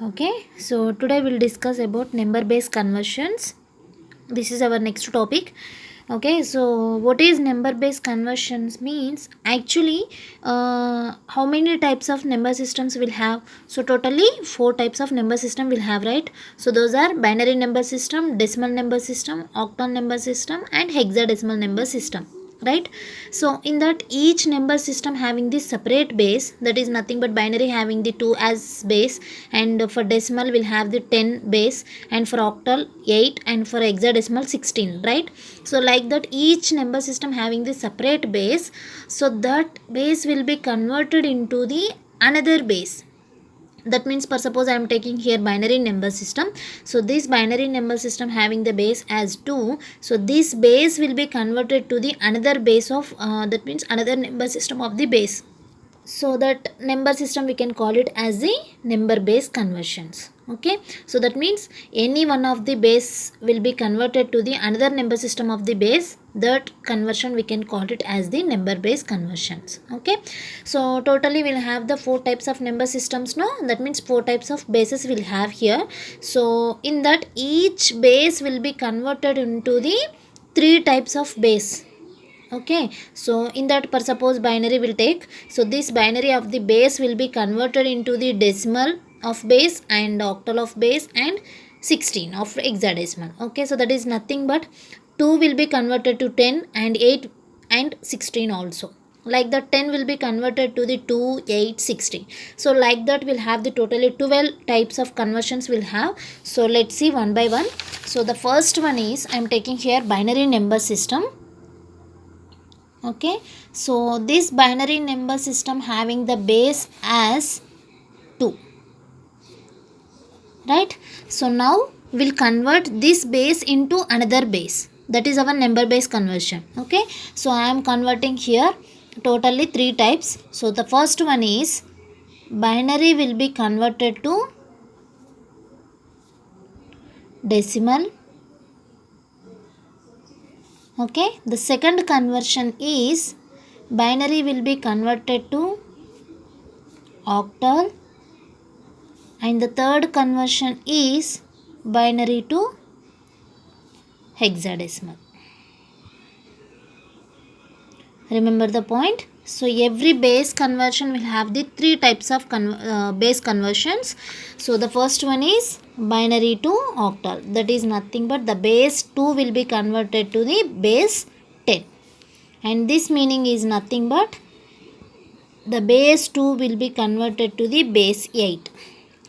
Okay, so today we'll discuss about number based conversions. This is our next topic. Okay, so what is number based conversions means actually how many types of number systems will have. So totally four types of number system will have, right? So those are binary number system, decimal number system, octal number system and hexadecimal number system, right? So in that each number system having this separate base, that is nothing but binary having the 2 as base, and for decimal will have the 10 base, and for octal 8, and for hexadecimal 16, right? So like that each number system having the separate base, so that base will be converted into the another base. That means, for suppose I am taking here binary number system, so this binary number system having the base as 2, so this base will be converted to the another base of that means another number system of the base. So that number system we can call it as the number base conversions. Okay, so that means any one of the base will be converted to the another number system of the base. That conversion we can call it as the number base conversions. Okay, so totally we'll have the four types of number systems. No, that means four types of bases we'll have here. So in that each base will be converted into the three types of base. Okay, so in that, per suppose binary will take, so this binary of the base will be converted into the decimal of base and octal of base and 16 of hexadecimal. Okay, so that is nothing but 2 will be converted to 10 and 8 and 16 also. Like that 10 will be converted to the 2, 8, 16. So like that we'll have the totally 12 types of conversions we'll have. So let's see one by one. So the first one is, I'm taking here binary number system. Okay, so this binary number system having the base as 2, right? So now we'll convert this base into another base, that is our number base conversion. Okay, so I am converting here totally three types. So the first one is binary will be converted to decimal. Okay, the second conversion is binary will be converted to octal, and the third conversion is binary to hexadecimal. Remember the point? So every base conversion will have the three types of base conversions. So the first one is binary to octal, that is nothing but the base 2 will be converted to the base 10, and this meaning is nothing but the base 2 will be converted to the base 8.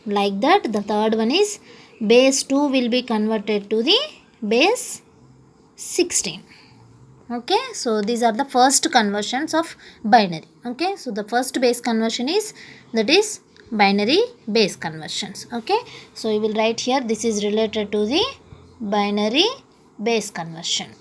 Like that the third one is base 2 will be converted to the base 16. Okay, so these are the first conversions of binary. Okay, so the first base conversion is, that is binary base conversions. Okay, so you will write here, this is related to the binary base conversion.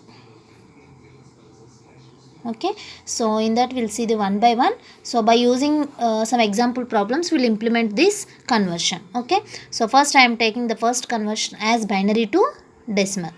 Okay, so in that we'll see the one by one. So by using some example problems we'll implement this conversion. Okay, so first I am taking the first conversion as binary to decimal.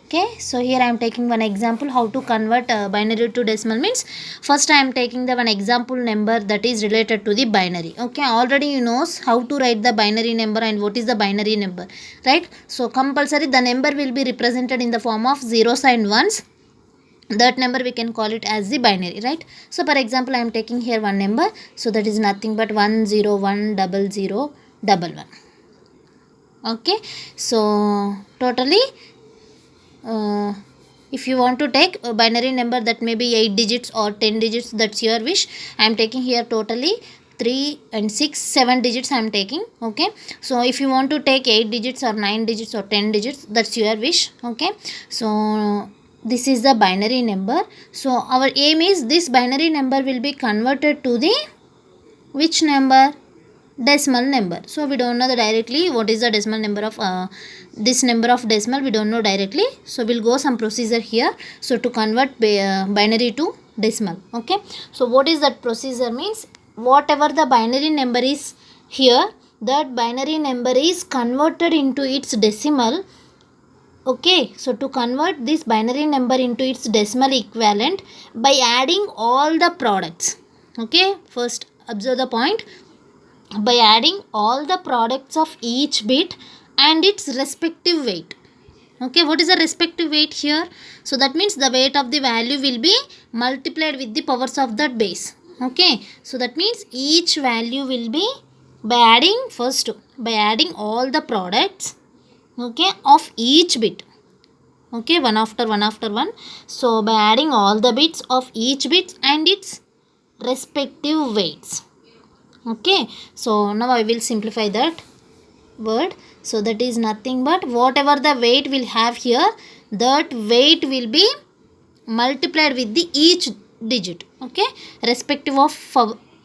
Okay, so here I am taking one example how to convert binary to decimal means, first I am taking the one example number that is related to the binary. Okay, already you knows how to write the binary number and what is the binary number, right? So compulsory the number will be represented in the form of zeros and ones. That number we can call it as the binary, right? So for example I am taking here one number, so that is nothing but 1010011. Okay, so totally if you want to take a binary number that may be 8 digits or 10 digits, that's your wish. I am taking here totally 3 and 6 7 digits I am taking. Okay, so if you want to take 8 digits or 9 digits or 10 digits, that's your wish. Okay, so this is the binary number. So our aim is this binary number will be converted to the which number? Decimal number. So we don't know the directly what is the decimal number of this number of decimal, we don't know directly. So we'll go some procedure here. So to convert binary to decimal. Okay, so what is that procedure means, whatever the binary number is here, that binary number is converted into its decimal. Okay, so to convert this binary number into its decimal equivalent by adding all the products. Okay, first observe the point. By adding all the products of each bit and its respective weight. Okay, what is the respective weight here? So that means the weight of the value will be multiplied with the powers of that base. Okay, so that means each value will be by adding first, by adding all the products, okay, of each bit. Okay, one after one after one. So by adding all the bits of each bit and its respective weights. Okay, so now I will simplify that word. So that is nothing but whatever the weight will have here, that weight will be multiplied with the each digit. Okay, respective of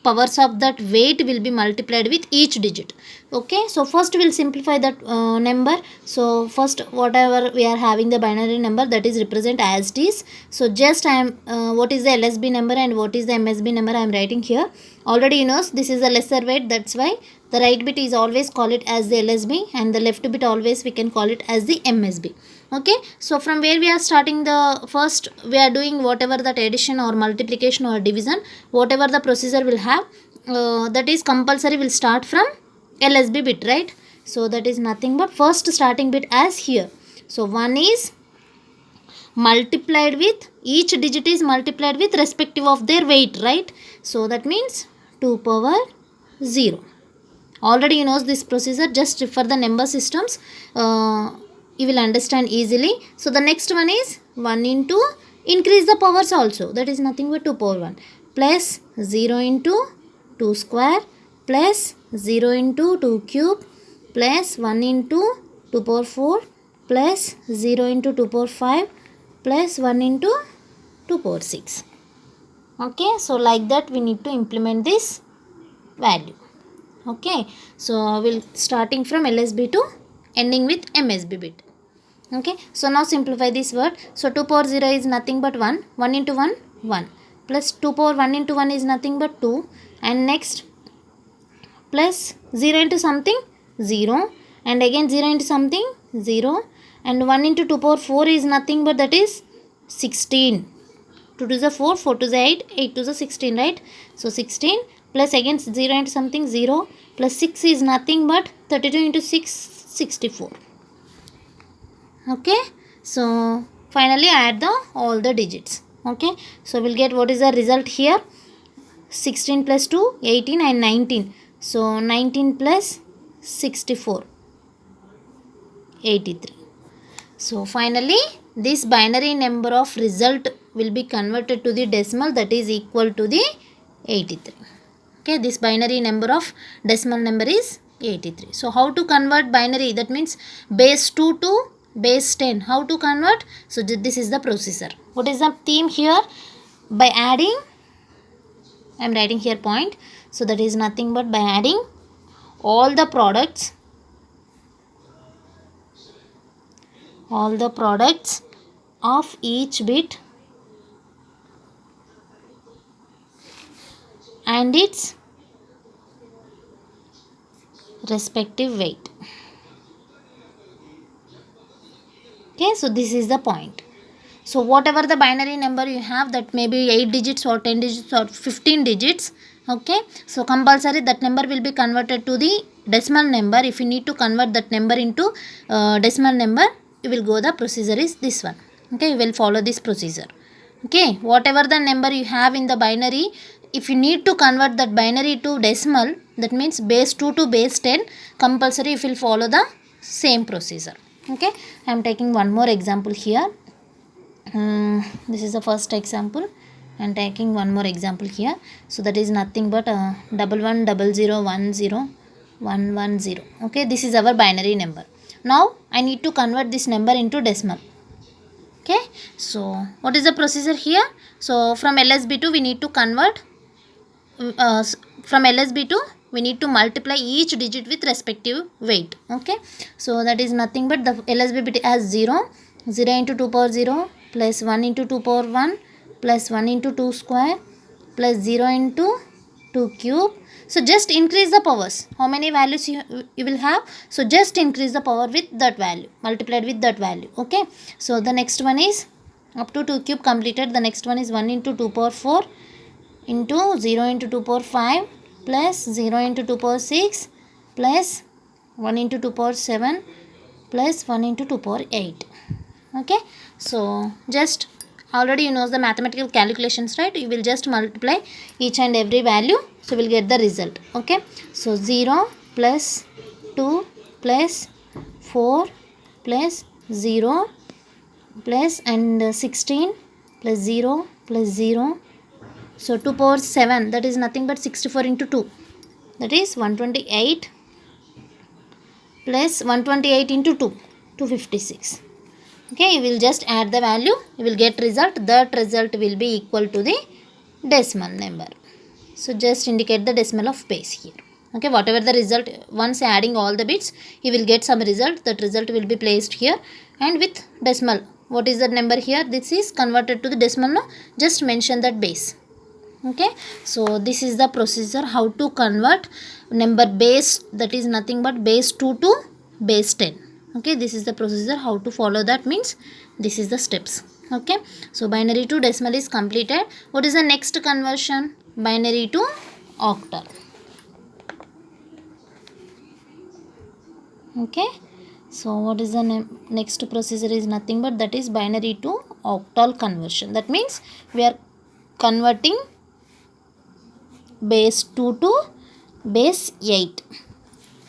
powers of that weight will be multiplied with each digit. Okay, so first we will simplify that number. So first whatever we are having the binary number, that is represent as it is. So just I am what is the LSB number and what is the MSB number I am writing here. Already you know this is a lesser weight, that's why the right bit is always call it as the LSB and the left bit always we can call it as the MSB. Okay, so from where we are starting, the first we are doing whatever that addition or multiplication or division, whatever the procedure will have, that is compulsory will start from LSB bit, right? So that is nothing but first starting bit as here. So 1 is multiplied with, each digit is multiplied with respective of their weight, right? So that means 2 power 0. Already you know this procedure, just refer the number systems, you will understand easily. So the next one is 1 into, increase the powers also, that is nothing but 2 power 1 plus 0 into 2 square plus 0 into 2 cube plus 1 into 2 power 4 plus 0 into 2 power 5 plus 1 into 2 power 6. Okay, so like that we need to implement this value. Okay, so we'll starting from LSB to ending with MSB bit. Okay, so now simplify this word. So 2 power 0 is nothing but 1. 1 into 1, 1. Plus 2 power 1 into 1 is nothing but 2. And next plus 0 into something, 0. And again 0 into something, 0. And 1 into 2 power 4 is nothing but that is 16. 2 to the 4, 4 to the 8, 8 to the 16, right? So 16 plus again 0 into something, 0. Plus 6 is nothing but 32 into 6, 64. Okay, so finally add the all the digits. Okay, so we'll get what is the result here. 16 plus 2, 18 and 19. So 19 plus 64, 83. So finally this binary number of result will be converted to the decimal, that is equal to the 83. Okay, this binary number of decimal number is 83. So how to convert binary, that means base 2 to base 10, how to convert? So this is the procedure. What is the theme here? By adding, I am writing here point, so that is nothing but by adding all the products of each bit and its respective weight. Okay, so this is the point. So whatever the binary number you have, that may be 8 digits or 10 digits or 15 digits. Okay, so compulsory that number will be converted to the decimal number. If you need to convert that number into decimal number, you will go, the procedure is this one. Okay, you will follow this procedure. Okay, whatever the number you have in the binary, if you need to convert that binary to decimal, that means base 2 to base 10, compulsory you will follow the same procedure. Okay, I am taking one more example here. This is the first example. I am taking one more example here. So that is nothing but 1100101110. Okay, this is our binary number. Now I need to convert this number into decimal. Okay, so what is the procedure here? So from LSB to we need to convert, from LSB to we need to multiply each digit with respective weight. Okay, so that is nothing but the LSB bit as 0. 0 into 2 power 0 plus 1 into 2 power 1 plus 1 into 2 square plus 0 into 2 cube. So just increase the powers. How many values you will have? So just increase the power with that value, multiplied with that value. Okay, so the next one is up to 2 cube completed. The next one is 1 into 2 power 4 into 0 into 2 power 5 plus 0 into 2 power 6 plus 1 into 2 power 7 plus 1 into 2 power 8. Okay, so just already you know the mathematical calculations, right? You will just multiply each and every value, so we'll get the result. Okay, so 0 plus 2 plus 4 plus 0 plus and 16 plus 0 plus 0. So 2 power 7, that is nothing but 64 into 2, that is 128 plus 128 into 2, 256. Okay, you will just add the value, you will get result. That result will be equal to the decimal number. So just indicate the decimal of base here. Okay, whatever the result, once adding all the bits, you will get some result. That result will be placed here, and with decimal, what is the number here? This is converted to the decimal. No, just mention that base. Okay, so this is the procedure how to convert number base, that is nothing but base 2 to base 10. Okay, this is the procedure how to follow, that means this is the steps. Okay, so binary to decimal is completed. What is the next conversion? Binary to octal. Okay, so what is the next procedure is nothing but that is binary to octal conversion. That means we are converting base 2 to base 8.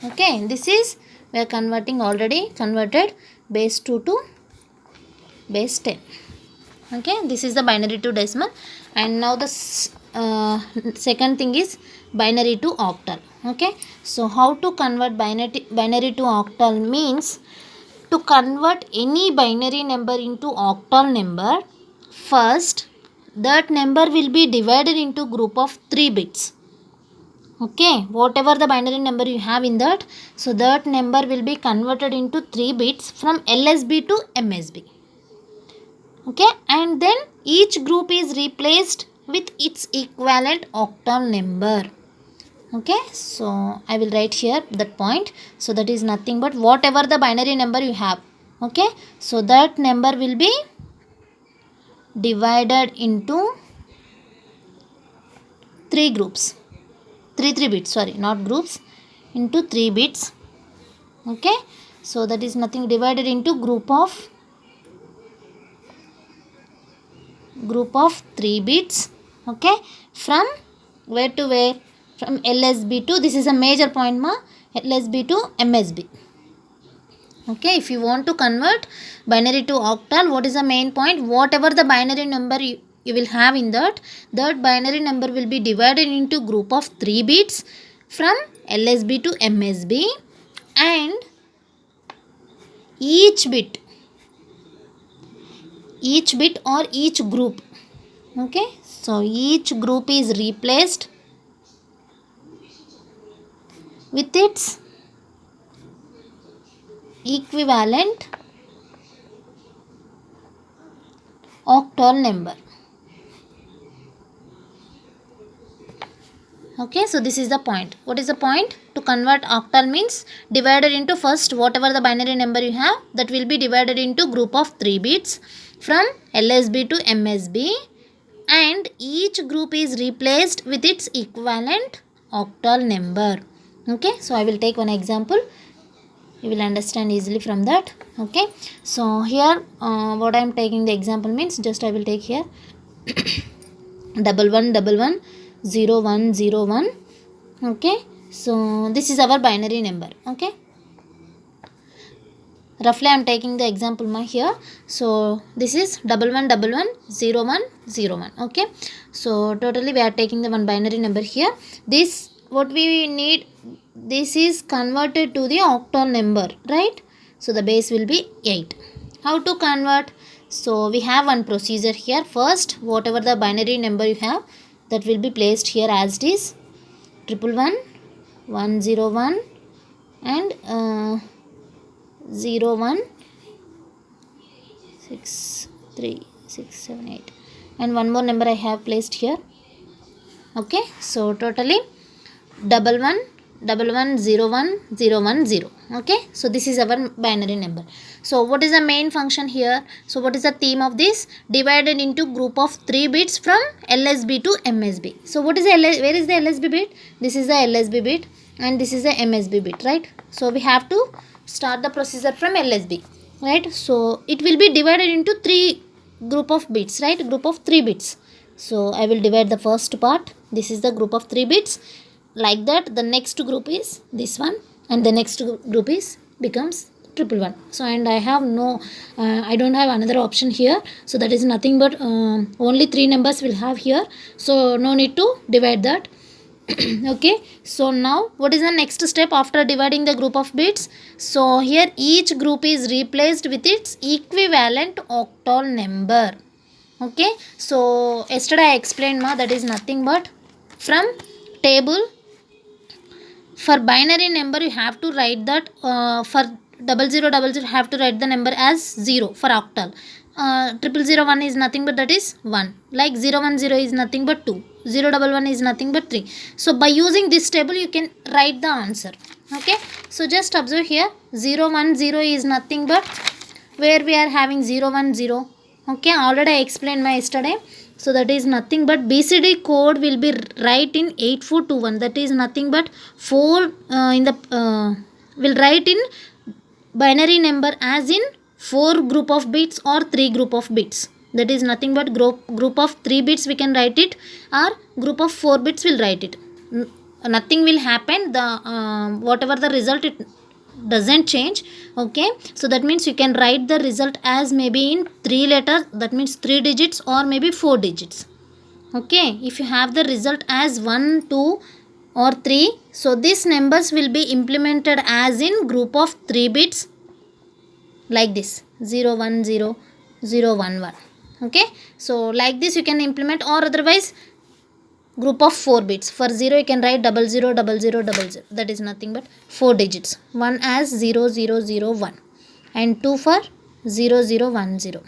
Okay, this is we are converting, already converted base 2 to base 10. Okay, this is the binary to decimal. And now the second thing is binary to octal. Okay, so how to convert binary to octal means, to convert any binary number into octal number, first that number will be divided into group of 3 bits. Okay, whatever the binary number you have in that, so that number will be converted into 3 bits from LSB to MSB. Okay, and then each group is replaced with its equivalent octal number. Okay, so I will write here that point. So that is nothing but whatever the binary number you have. Okay, so that number will be divided into 3 groups. 3 bits, sorry, not groups, into 3 bits. Okay, so that is nothing, divided into group of 3 bits. Okay, from where to where? From LSB to, this is a major point ma, LSB to MSB. Okay, if you want to convert binary to octal, what is the main point? Whatever the binary number you will have in that binary number will be divided into group of 3 bits from LSB to MSB, and each bit or each group, okay, so each group is replaced with its equivalent octal number. Okay, so this is the point. What is the point? To convert octal means divided into, first whatever the binary number you have, that will be divided into group of 3 bits from LSB to MSB, and each group is replaced with its equivalent octal number. Okay, so I will take one example, you will understand easily from that. Okay, so here what I am taking the example means, just I will take here 11110101. Okay, so this is our binary number. Okay, roughly I am taking the example here. So this is 11110101. Okay, so totally we are taking the one binary number here. This what we need, this is converted to the octal number, right? So the base will be 8. How to convert? So we have one procedure here. First, whatever the binary number you have, that will be placed here as it is, 111, 101 and 01, 6, 3, 6, 7, 8, and one more number I have placed here. Okay, so totally 11110110. Okay, so this is our binary number. So what is the main function here? So what is the theme of this? Divided into group of 3 bits from LSB to MSB. So what is the where is the LSB bit? This is the LSB bit and this is the MSB bit, right? So we have to start the procedure from LSB, right? So it will be divided into 3 group of bits, right? Group of 3 bits. So I will divide the first part. This is the group of 3 bits. Like that, the next group is this one, and the next group is becomes triple one. So and I have no I don't have another option here, so that is nothing but only 3 numbers will have here, so no need to divide that. Okay, so now what is the next step after dividing the group of bits? So here each group is replaced with its equivalent octal number. Okay, so yesterday I explained that is nothing but from table. For binary number you have to write that for 0000 have to write the number as 0 for octal. 0001 is nothing but that is 1. Like 010 is nothing but 2. 011 is nothing but 3. So by using this table you can write the answer. Okay, so just observe here 010 is nothing but where we are having 010. Okay, already I explained my yesterday. So that is nothing but BCD code will be write in 8421. That is nothing but 4 in the will write in binary number as in 4 group of bits or 3 group of bits. That is nothing but group of 3 bits we can write it, or group of 4 bits will write it. Nothing will happen. The whatever the result, it doesn't change. Okay, so that means you can write the result as maybe in 3 letters, that means 3 digits or maybe 4 digits. Okay, if you have the result as 1, 2 or 3, so these numbers will be implemented as in group of 3 bits like this 010 011. Okay, so like this you can implement, or otherwise group of 4 bits. For 0 you can write 000000. That is nothing but 4 digits. 1 as 0001 and 2 for 0010.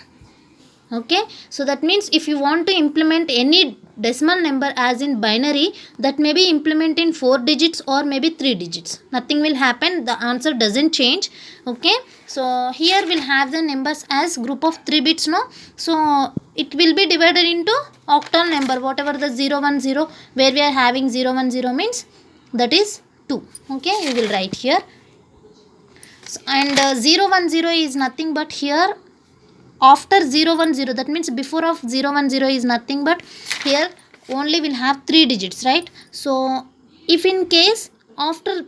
Okay, so that means if you want to implement any decimal number as in binary, that may be implement in 4 digits or maybe 3 digits. Nothing will happen, the answer doesn't change. Okay, so here we'll have the numbers as group of 3 bits, no? So it will be divided into octal number, whatever the 010, where we are having 010 means that is 2. Okay, you will write here. So, and 010 is nothing but here after 010, that means before of 010 is nothing but here only will have 3 digits, right? So if in case after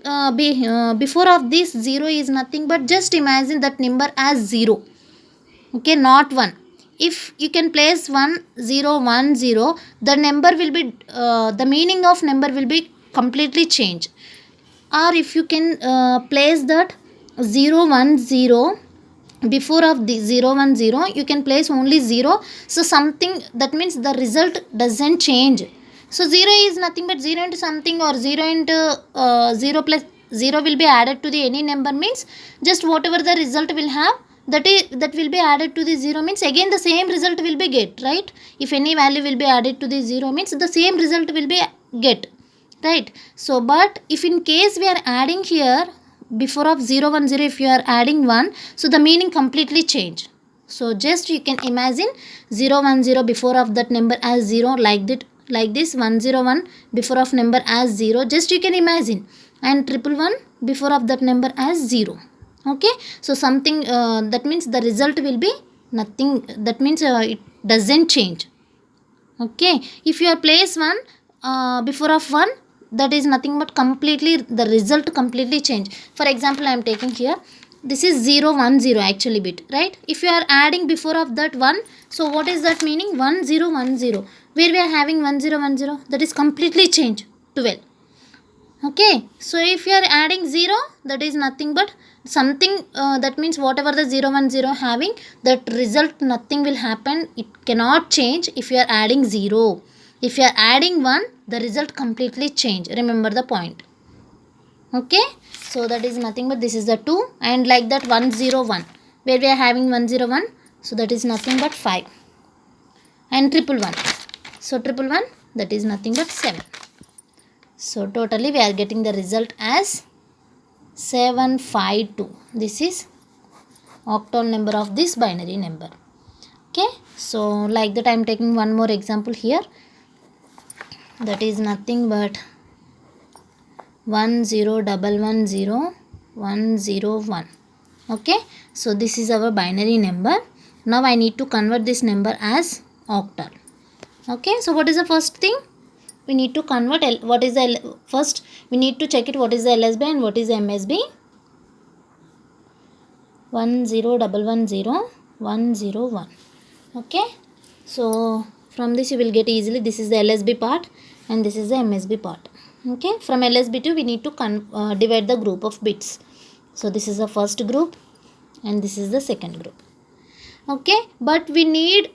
before of this 0 is nothing but just imagine that number as 0. Okay, not 1. If you can place 1010, the number will be the meaning of number will be completely changed. Or if you can place that 010 before of the 010, you can place only 0, so something, that means the result doesn't change. So 0 is nothing but 0 into something, or 0 into 0 plus 0 will be added to the any number, means just whatever the result will have, that will be added to the 0, means again the same result will be get, right? If any value will be added to the 0 means the same result will be get, right? So but if in case we are adding here before of 010, if you are adding 1, so the meaning completely change. So just you can imagine 010 before of that number as 0, like that, like this 101 before of number as 0, just you can imagine, and 111 before of that number as 0. Okay, so something that means the result will be nothing, that means it doesn't change. Okay, if you are place 1 before of 1, that is nothing but completely the result completely change. For example, I am taking here, this is 010 actually bit, right? If you are adding before of that 1, so what is that meaning? 1010, where we are having 1010, that is completely change 12. Okay, so if you are adding 0, that is nothing but something that means whatever the 010 having, that result nothing will happen, it cannot change if you are adding 0. If you are adding 1, the result completely change. Remember the point. Okay, so that is nothing but this is the 2, and like that 101, where we are having 101, so that is nothing but 5, and 111, so 111, that is nothing but 7. So totally we are getting the result as 752. This is octal number of this binary number. Okay, so like that I am taking one more example here. That is nothing but 10110 Okay, so this is our binary number. Now I need to convert this number as octal. Okay, so what is the first thing? We need to convert first we need to check it what is the LSB and what is the MSB. 10110 Okay, so from this you will get easily this is the LSB part and this is the MSB part. Okay, from LSB to we need to divide the group of bits. So this is the first group and this is the second group. Okay, but we need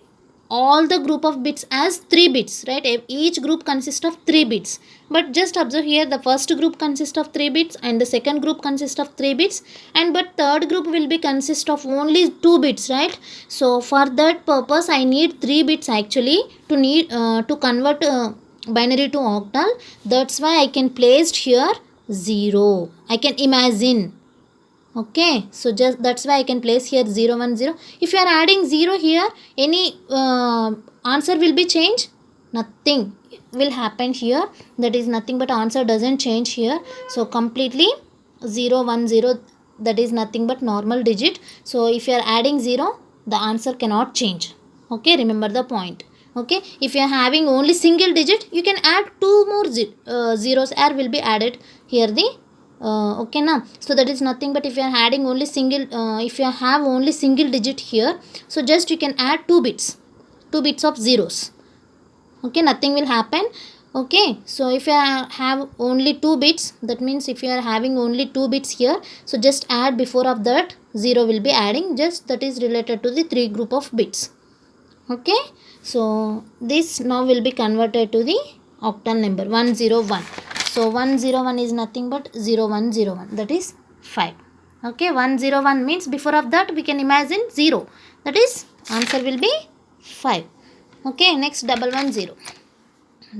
all the group of bits as 3 bits, right? Each group consists of 3 bits, but just observe here the first group consists of 3 bits and the second group consists of 3 bits, and but third group will be consist of only 2 bits, right? So for that purpose I need 3 bits actually to convert binary to octal. That's why I can place here 0. I can imagine. Okay, so just that's why I can place here 0 1 0. If you are adding 0 here, any answer will be changed? Nothing will happen here. That is nothing but answer doesn't change here. So completely 0 1 0, that is nothing but normal digit. So if you are adding 0, the answer cannot change. Okay, remember the point. Okay, if you are having only single digit, you can add 2 more zeros or will be added here the okay now. So that is nothing but if you are adding only single if you have only single digit here, so just you can add 2 bits of zeros. Okay, nothing will happen. Okay, so if you have only 2 bits, that means if you are having only 2 bits here, so just add before of that 0 will be adding, just that is related to the 3 group of bits. Okay, so this now will be converted to the octal number 101. So 101 is nothing but 0101, that is 5. Okay, 101 means before of that we can imagine 0, that is answer will be 5. Okay, next 110.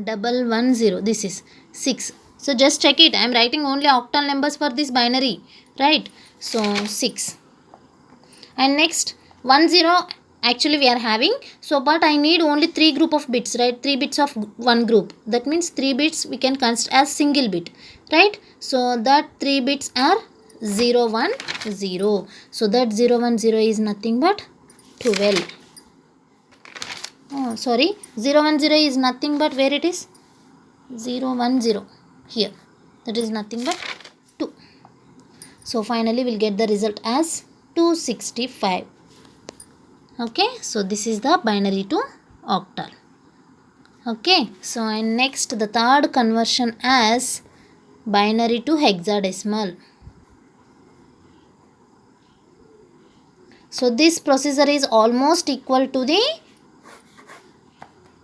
110, this is 6. So just check it, I am writing only octal numbers for this binary, right? So 6. And next 10 actually we are having, so but I need only 3 group of bits, right? 3 bits of one group, that means 3 bits we can consider as single bit, right? So that 3 bits are 0 1 0. So that 0 1 0 is nothing but 12. Oh sorry, 0 1 0 is nothing but where it is 0 1 0 here, that is nothing but 2. So finally we'll get the result as 265. Okay, so this is the binary to octal. Okay, so and next the third conversion as binary to hexadecimal. So this procedure is almost equal to the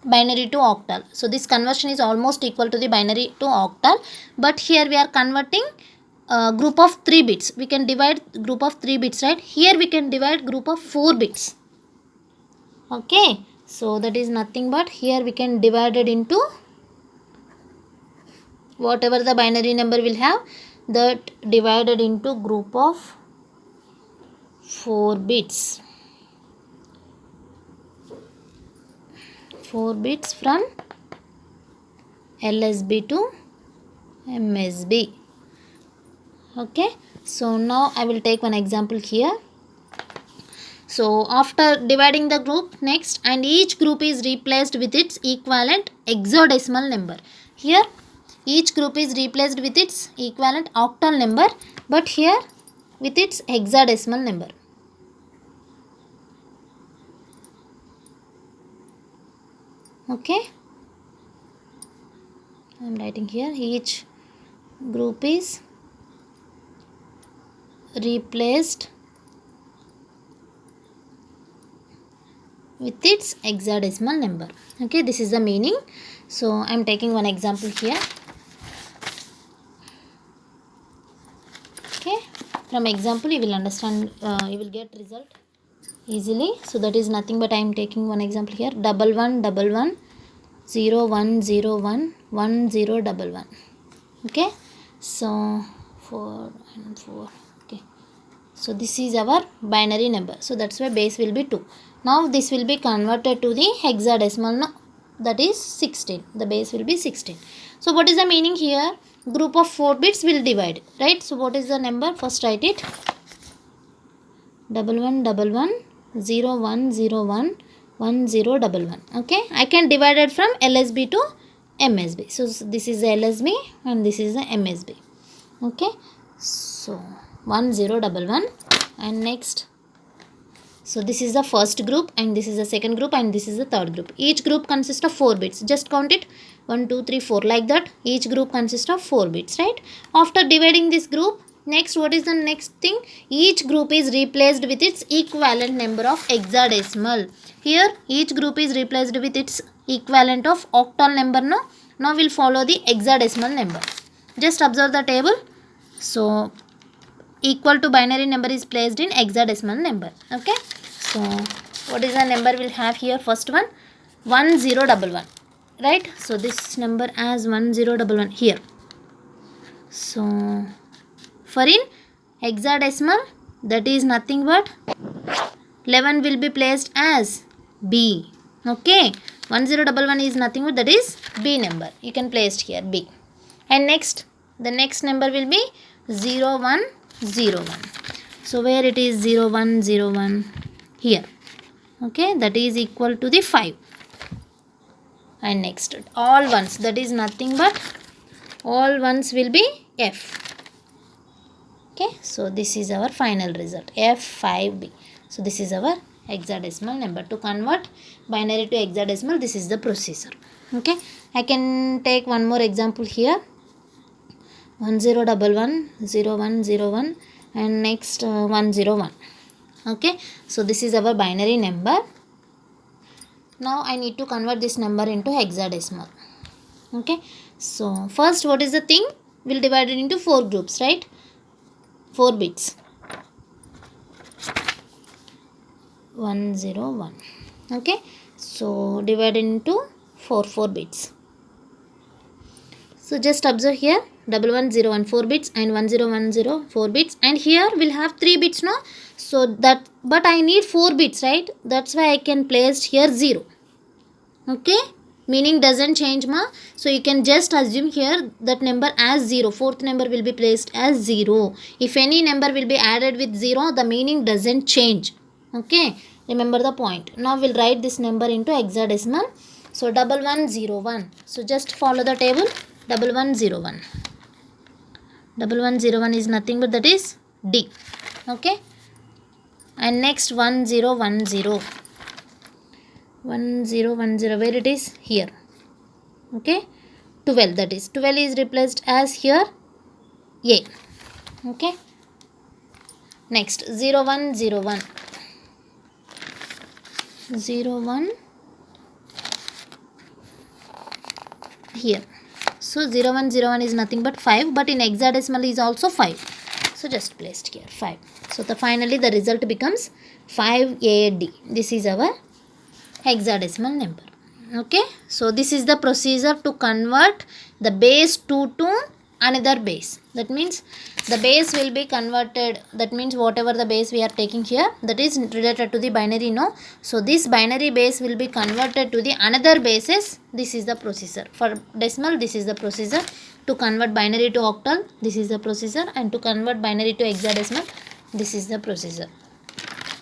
binary to octal. So this conversion is almost equal to the binary to octal, but here we are converting group of 3 bits. We can divide group of 3 bits, right? Here we can divide group of 4 bits. Okay, so that is nothing but here we can divide it into whatever the binary number will have, that divided into group of 4 bits. 4 bits from LSB to MSB. Okay, so now I will take one example here. So after dividing the group, next, and each group is replaced with its equivalent hexadecimal number. Here each group is replaced with its equivalent octal number, but here with its hexadecimal number. Okay, I am writing here each group is replaced with its hexadecimal number. Okay, this is the meaning. So I am taking one example here. Okay, from example you will understand, you will get result easily. So that is nothing but I am taking one example here. 1111 0101 1011. Okay, so 4 and 4. Okay, so this is our binary number, so that's why base will be 2. Now this will be converted to the hexadecimal, no, that is 16. The base will be 16. So what is the meaning here? Group of 4 bits will divide, right? So what is the number? First write it. 111101011011. Okay, I can divide it from LSB to MSB. So this is the LSB and this is the MSB. Okay, so 1011 and next. So this is the first group and this is the second group and this is the third group. Each group consists of 4 bits. Just count it. 1, 2, 3, 4 like that. Each group consists of 4 bits, right? After dividing this group, next what is the next thing? Each group is replaced with its equivalent number of hexadecimal. Here each group is replaced with its equivalent of octal number. No? Now we'll follow the hexadecimal number. Just observe the table. So equal to binary number is placed in hexadecimal number. Okay, so what is the number we'll have here? First one 1011, right? So this number as 1011 here. So for in hexadecimal, that is nothing but 11 will be placed as B. Okay, 1011 is nothing but that is B number. You can place here B. And next, the next number will be 0101. So where it is 0101? Here. Okay, that is equal to the 5. And next, all ones, that is nothing but all ones will be F. Okay, so this is our final result, F5B. So this is our hexadecimal number. To convert binary to hexadecimal, this is the procedure. Okay, I can take one more example here. 10110101 and next 101. Okay, so this is our binary number. Now I need to convert this number into hexadecimal. Okay, so first what is the thing? We'll divide it into 4 groups, right? 4 bits. 101. Okay, so divide into 4 bits. So just observe here, 1101 4 bits and 1010 4 bits, and here we'll have 3 bits, no? So that, but I need 4 bits, right? That's why I can place here 0. Okay, meaning doesn't change, ma. So you can just assume here that number as 0. Fourth number will be placed as 0. If any number will be added with 0, the meaning doesn't change. Okay, remember the point. Now we'll write this number into hexadecimal. So 1101. So just follow the table. 1101. 1101 is nothing but that is D. Okay, and next 1010. 1010, where it is? Here. Okay, 12, that is 12 is replaced as here A. Okay, next 0101. 01 here. So 0101 is nothing but 5, but in hexadecimal is also 5. So just placed here 5. So finally the result becomes 5AD. This is our hexadecimal number. Okay, so this is the procedure to convert the base 2 to another base. That means the base will be converted, that means whatever the base we are taking here, that is related to the binary, no? So this binary base will be converted to the another bases. This is the procedure. For decimal, this is the procedure. To convert binary to octal, this is the procedure, and to convert binary to hexadecimal, this is the procedure.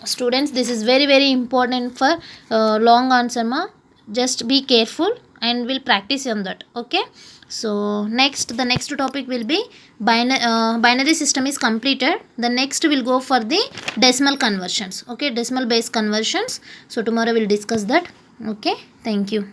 Students, this is very very important for long answer, ma. Just be careful and we'll practice on that. Okay, so next, the next topic will be binary system is completed. The next will go for the decimal conversions. Okay, decimal base conversions. So tomorrow we'll discuss that. Okay, thank you.